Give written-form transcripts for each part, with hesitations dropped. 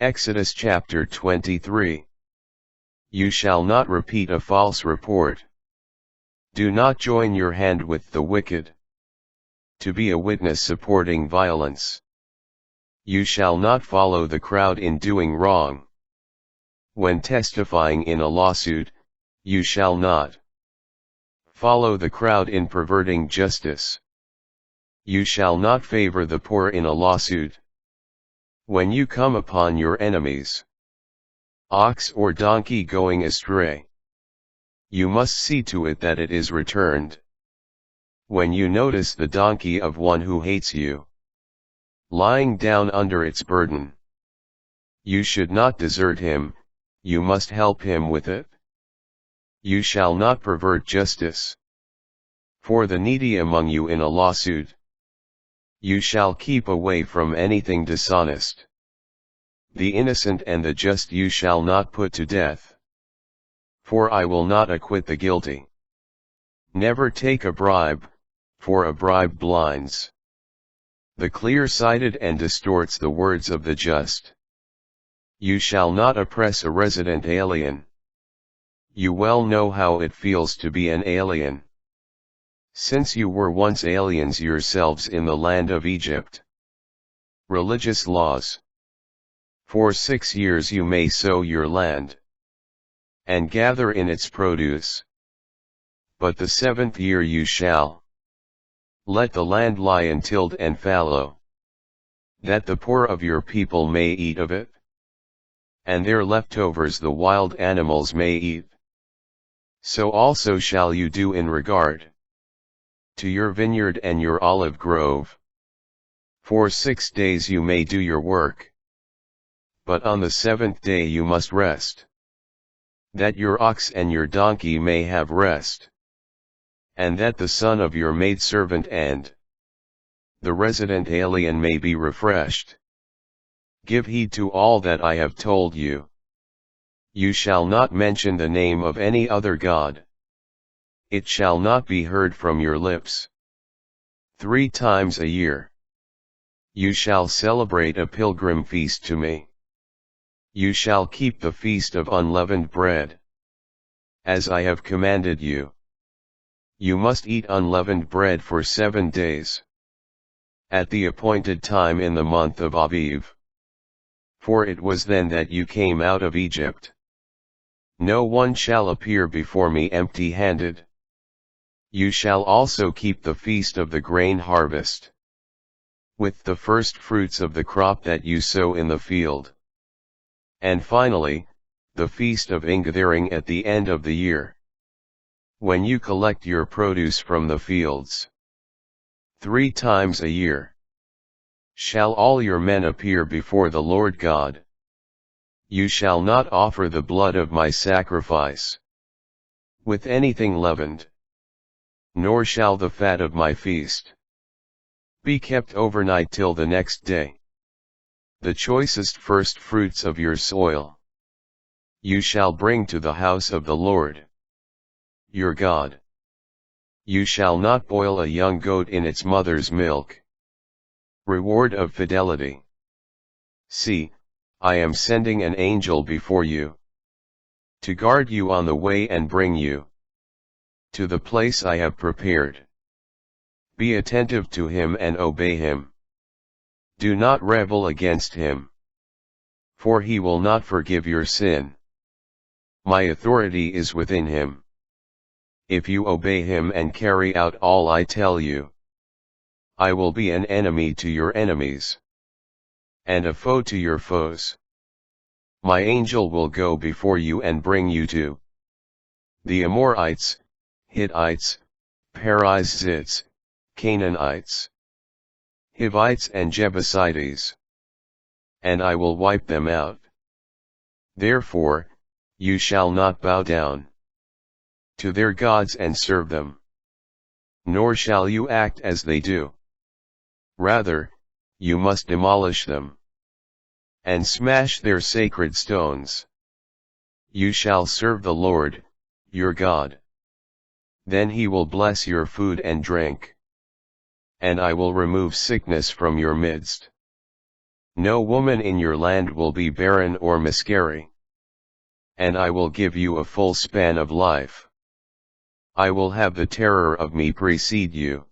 Exodus chapter 23. You shall not repeat a false report. Do not join your hand with the wicked, to be a witness supporting violence. You shall not follow the crowd in doing wrong. When testifying in a lawsuit, you shall not follow the crowd in perverting justice. You shall not favor the poor in a lawsuit. When you come upon your enemies, ox or donkey going astray, you must see to it that it is returned. When you notice the donkey of one who hates you, lying down under its burden, you should not desert him, you must help him with it. You shall not pervert justice. For the needy among you in a lawsuit, you shall keep away from anything dishonest. The innocent and the just you shall not put to death. For I will not acquit the guilty. Never take a bribe, for a bribe blinds the clear-sighted and distorts the words of the just. You shall not oppress a resident alien. You well know how it feels to be an alien, since you were once aliens yourselves in the land of Egypt. Religious laws. For 6 years you may sow your land, and gather in its produce. But the 7th year you shall let the land lie untilled and fallow, that the poor of your people may eat of it, and their leftovers the wild animals may eat. So also shall you do in regard to your vineyard and your olive grove. For 6 days you may do your work, but on the 7th day you must rest, that your ox and your donkey may have rest, and that the son of your maidservant and the resident alien may be refreshed. Give heed to all that I have told you. You shall not mention the name of any other god. It shall not be heard from your lips. 3 times a year you shall celebrate a pilgrim feast to me. You shall keep the feast of unleavened bread, as I have commanded you. You must eat unleavened bread for 7 days, at the appointed time in the month of Aviv. For it was then that you came out of Egypt. No one shall appear before me empty-handed. You shall also keep the feast of the grain harvest, with the first fruits of the crop that you sow in the field. And finally, the feast of ingathering at the end of the year, when you collect your produce from the fields. 3 times a year shall all your men appear before the Lord God. You shall not offer the blood of my sacrifice with anything leavened, nor shall the fat of my feast be kept overnight till the next day. The choicest first fruits of your soil you shall bring to the house of the Lord your God. You shall not boil a young goat in its mother's milk. Reward of fidelity. See, I am sending an angel before you, to guard you on the way and bring you to the place I have prepared. Be attentive to him and obey him. Do not rebel against him, for he will not forgive your sin. My authority is within him. If you obey him and carry out all I tell you, I will be an enemy to your enemies, and a foe to your foes. My angel will go before you and bring you to the Amorites, Hittites, Perizzites, Canaanites, Hivites and Jebusites, and I will wipe them out. Therefore, you shall not bow down to their gods and serve them, nor shall you act as they do. Rather, you must demolish them, and smash their sacred stones. You shall serve the Lord, your God. Then he will bless your food and drink, and I will remove sickness from your midst. No woman in your land will be barren or miscarry. And I will give you a full span of life. I will have the terror of me precede you,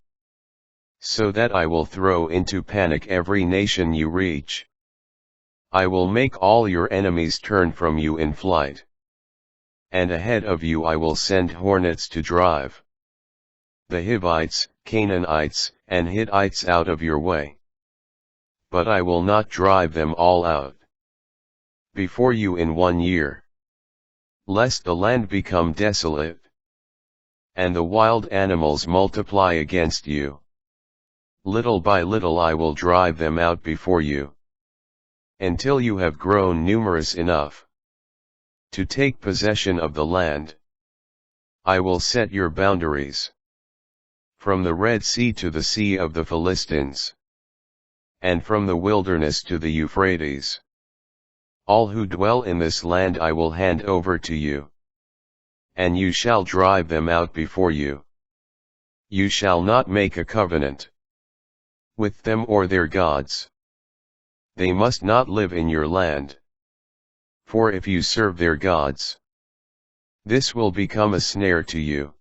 so that I will throw into panic every nation you reach. I will make all your enemies turn from you in flight. And ahead of you I will send hornets to drive the Hivites, Canaanites, and Hittites out of your way. But I will not drive them all out before you in 1 year, lest the land become desolate, and the wild animals multiply against you. Little by little I will drive them out before you, until you have grown numerous enough to take possession of the land. I will set your boundaries from the Red Sea to the Sea of the Philistines, and from the wilderness to the Euphrates. All who dwell in this land I will hand over to you, and you shall drive them out before you. You shall not make a covenant with them or their gods. They must not live in your land. For if you serve their gods, this will become a snare to you.